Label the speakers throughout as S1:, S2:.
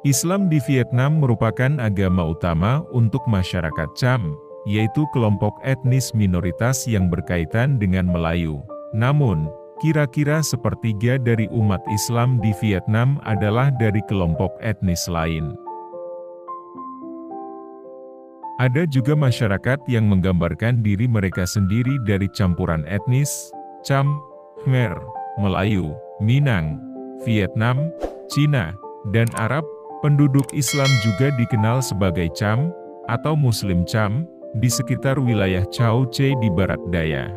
S1: Islam di Vietnam merupakan agama utama untuk masyarakat Cham, yaitu kelompok etnis minoritas yang berkaitan dengan Melayu. Namun, kira-kira sepertiga dari umat Islam di Vietnam adalah dari kelompok etnis lain. Ada juga masyarakat yang menggambarkan diri mereka sendiri dari campuran etnis, Cham, Khmer, Melayu, Minang, Vietnam, Cina, dan Arab. Penduduk Islam juga dikenal sebagai Cham, atau Muslim Cham, di sekitar wilayah Chao Che di barat daya.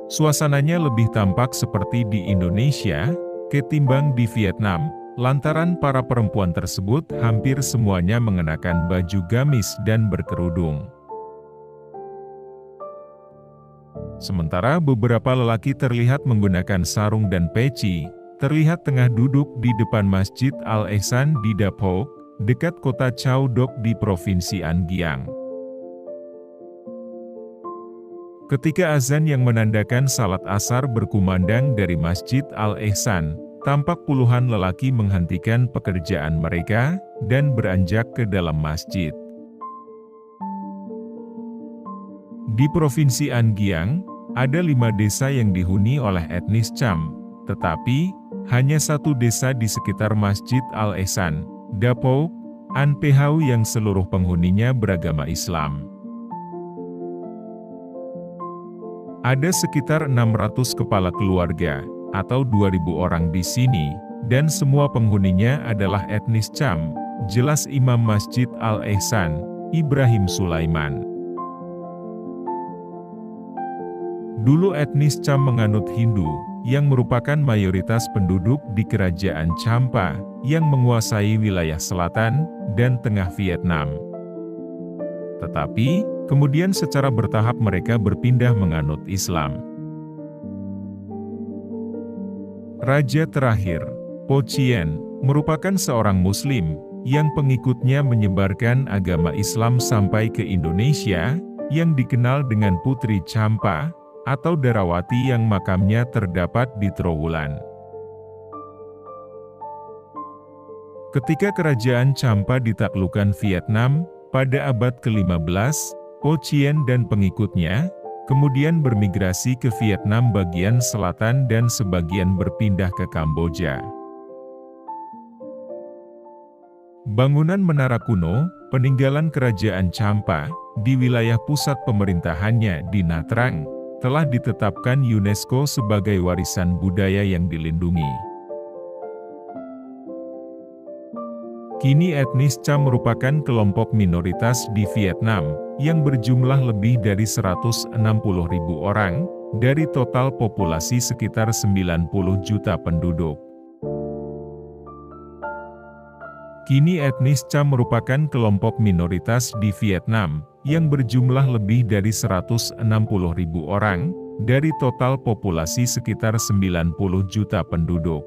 S1: Suasananya lebih tampak seperti di Indonesia, ketimbang di Vietnam, lantaran para perempuan tersebut hampir semuanya mengenakan baju gamis dan berkerudung. Sementara beberapa lelaki terlihat menggunakan sarung dan peci, terlihat tengah duduk di depan Masjid Al-Ihsan di Da Pok, dekat kota Chau Doc di Provinsi An Giang. Ketika azan yang menandakan salat asar berkumandang dari Masjid Al-Ihsan, tampak puluhan lelaki menghentikan pekerjaan mereka, dan beranjak ke dalam masjid. Di Provinsi An Giang, ada 5 desa yang dihuni oleh etnis Cham, tetapi hanya 1 desa di sekitar Masjid Al-Ihsan, Da Pok, An Pheu yang seluruh penghuninya beragama Islam. Ada sekitar 600 kepala keluarga, atau 2.000 orang di sini, dan semua penghuninya adalah etnis Cham, jelas Imam Masjid Al-Ihsan, Ibrahim Sulaiman. Dulu etnis Cham menganut Hindu, yang merupakan mayoritas penduduk di Kerajaan Champa, yang menguasai wilayah selatan dan tengah Vietnam. Tetapi, kemudian secara bertahap mereka berpindah menganut Islam. Raja terakhir, Po Chien, merupakan seorang Muslim, yang pengikutnya menyebarkan agama Islam sampai ke Indonesia, yang dikenal dengan Putri Champa, atau Darawati yang makamnya terdapat di Trowulan. Ketika Kerajaan Champa ditaklukkan Vietnam, pada abad ke-15, Po Chien dan pengikutnya, kemudian bermigrasi ke Vietnam bagian selatan dan sebagian berpindah ke Kamboja. Bangunan menara kuno, peninggalan Kerajaan Champa, di wilayah pusat pemerintahannya di Nha Trang, telah ditetapkan UNESCO sebagai warisan budaya yang dilindungi. Kini etnis Cham merupakan kelompok minoritas di Vietnam, yang berjumlah lebih dari 160.000 orang, dari total populasi sekitar 90 juta penduduk. Kini etnis Cham merupakan kelompok minoritas di Vietnam, yang berjumlah lebih dari 160.000 orang, dari total populasi sekitar 90 juta penduduk.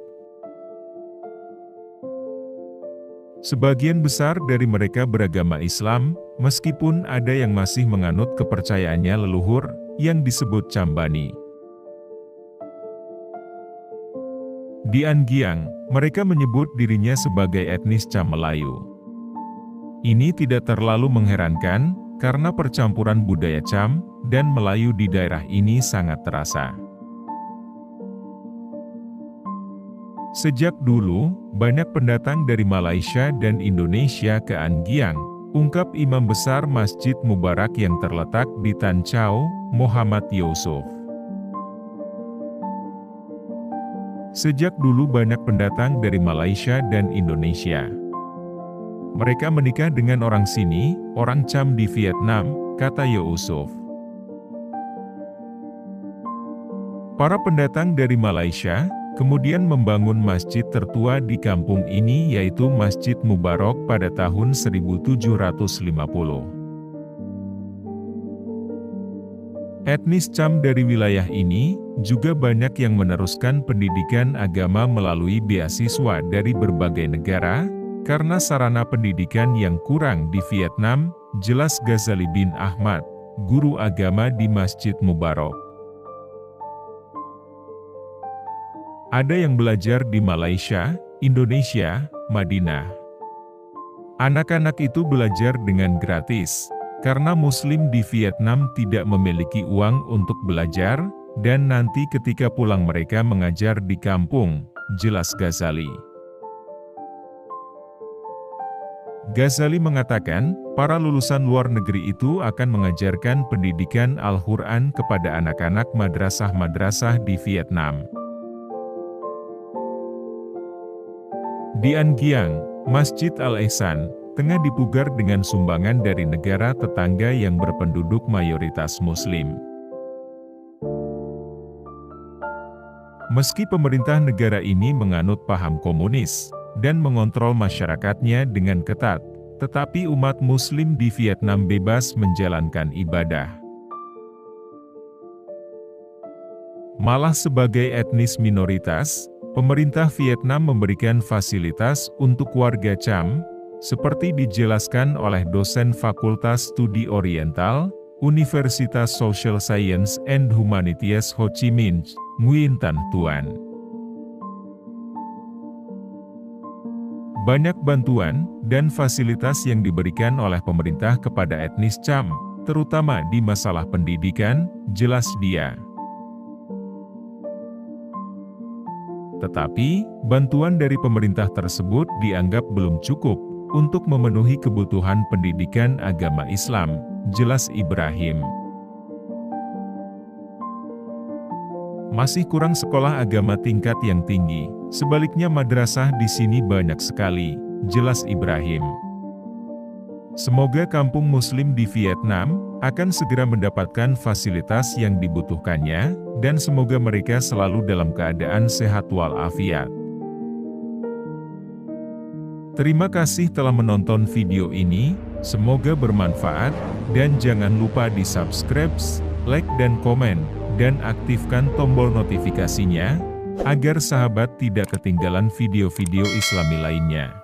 S1: Sebagian besar dari mereka beragama Islam, meskipun ada yang masih menganut kepercayaannya leluhur, yang disebut Chambani. Di An Giang, mereka menyebut dirinya sebagai etnis Cham Melayu. Ini tidak terlalu mengherankan, karena percampuran budaya Cham dan Melayu di daerah ini sangat terasa. Sejak dulu, banyak pendatang dari Malaysia dan Indonesia ke An Giang, ungkap Imam Besar Masjid Mubarak yang terletak di Tan Chau, Muhammad Yusuf. Sejak dulu banyak pendatang dari Malaysia dan Indonesia. Mereka menikah dengan orang sini, orang Cham di Vietnam, kata Yusuf. Para pendatang dari Malaysia, kemudian membangun masjid tertua di kampung ini yaitu Masjid Mubarak pada tahun 1750. Etnis Cham dari wilayah ini, juga banyak yang meneruskan pendidikan agama melalui beasiswa dari berbagai negara, karena sarana pendidikan yang kurang di Vietnam, jelas Ghazali bin Ahmad, guru agama di Masjid Mubarak. Ada yang belajar di Malaysia, Indonesia, Madinah. Anak-anak itu belajar dengan gratis, karena Muslim di Vietnam tidak memiliki uang untuk belajar, dan nanti ketika pulang mereka mengajar di kampung, jelas Ghazali. Ghazali mengatakan, para lulusan luar negeri itu akan mengajarkan pendidikan Al-Quran kepada anak-anak madrasah-madrasah di Vietnam. Di An Giang, Masjid Al-Ihsan tengah dipugar dengan sumbangan dari negara tetangga yang berpenduduk mayoritas Muslim. Meski pemerintah negara ini menganut paham komunis dan mengontrol masyarakatnya dengan ketat, tetapi umat Muslim di Vietnam bebas menjalankan ibadah. Malah sebagai etnis minoritas, pemerintah Vietnam memberikan fasilitas untuk warga Cham, seperti dijelaskan oleh dosen Fakultas Studi Oriental, Universitas Social Science and Humanities Ho Chi Minh, Nguyen Tan Tuan. Banyak bantuan dan fasilitas yang diberikan oleh pemerintah kepada etnis Cham, terutama di masalah pendidikan, jelas dia. Tetapi, bantuan dari pemerintah tersebut dianggap belum cukup untuk memenuhi kebutuhan pendidikan agama Islam, jelas Ibrahim. Masih kurang sekolah agama tingkat yang tinggi, sebaliknya madrasah di sini banyak sekali, jelas Ibrahim. Semoga kampung Muslim di Vietnam akan segera mendapatkan fasilitas yang dibutuhkannya, dan semoga mereka selalu dalam keadaan sehat walafiat. Terima kasih telah menonton video ini, semoga bermanfaat, dan jangan lupa di-subscribe, like dan komen, dan aktifkan tombol notifikasinya, agar sahabat tidak ketinggalan video-video Islami lainnya.